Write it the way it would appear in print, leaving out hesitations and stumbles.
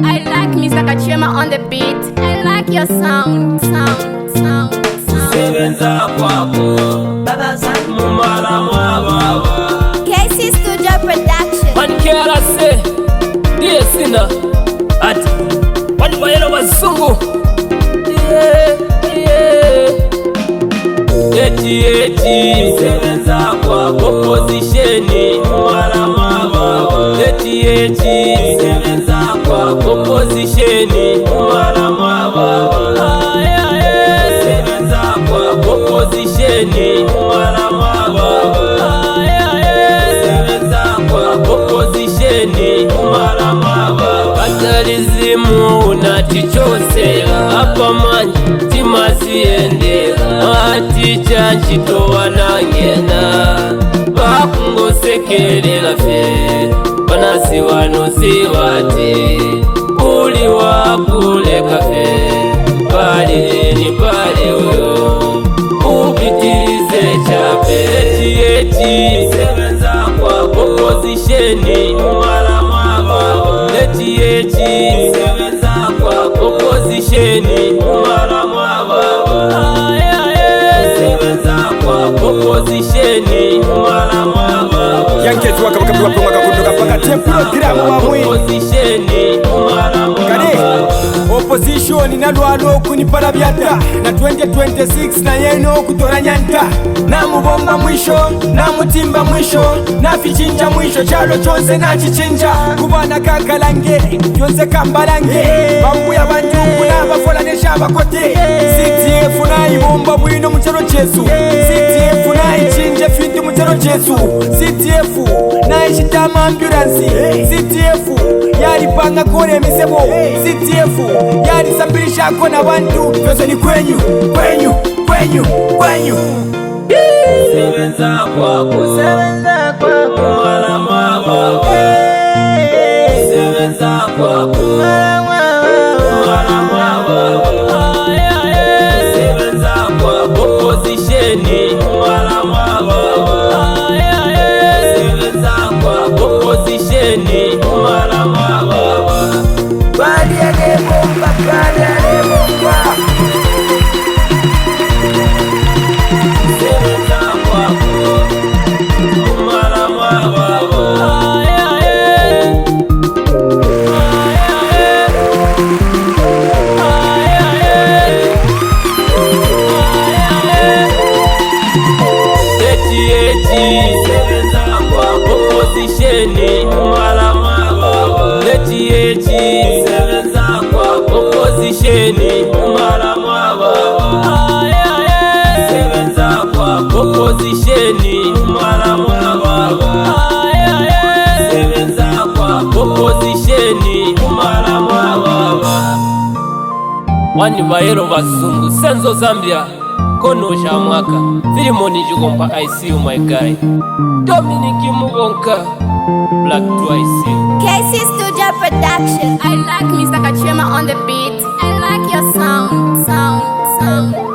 I like Mr. Kachema on the beat. I like your sound. Sebenza kwako Baba zangu mumala mwa baba KC Studio Production. Manikera se ndiye sina ati wali bayelo wazungu eti sebenza kwako position mumala mwa baba eti sebenza kwako position mumala mwa baba Positioni mwana mababa sebenza kwa positioni mwana mababa Batalizimu unati chose hapa manji timasiende ati chanchito wanangena bakungosekelela fe banasi wanusiwati uli wakuleka fe balini bali uyo upitilize chape eti sebenza kwa positioni mwana mababa eti sebenza kwa positioni mwana mababa sebenza kwa positioni mwana mababa yankezi wakabakabiwa ponga kakunduka paka temprogramu wamwe positioni mwana mababa opposition na lwalo kunipala byata na 2026 na yeno kutoranya nta namubomba mwisho namutimba mwisho nafichinja mwisho chalo chonse nachichinja kubana kakalange byonse kambalange bambuya banjuku n'abafolanesha abakote CTF nayibomba bwino mu cyaro Yesu CTF nayichinje findi mu cyaro Yesu CTF nayishitama ambulance CTF yalipanga kore emisebo CTF yalisambirisha kona bantu byose ni kwenyu sebenza kwako mwana mababa sebenza kwako mwana mababa sebenza kwako positioni mwana mababa sebenza kwako positioni mwana mababa Bali ya nebomba sebenza kwako mwana mababa sebenza kwako positioni mwana mababa eti sebenza kwako positioni mwana mababa sebenza kwako positioni mwana mababa sebenza kwako positioni mwana mababa Wani bayero bazungu senzo Zambia kono shamwaka Filimoni Jugompa I see you my guy Dominic Mugonka Black to I see you KC Studio Production. I like Mr. Kachema on the beat. I like your sound.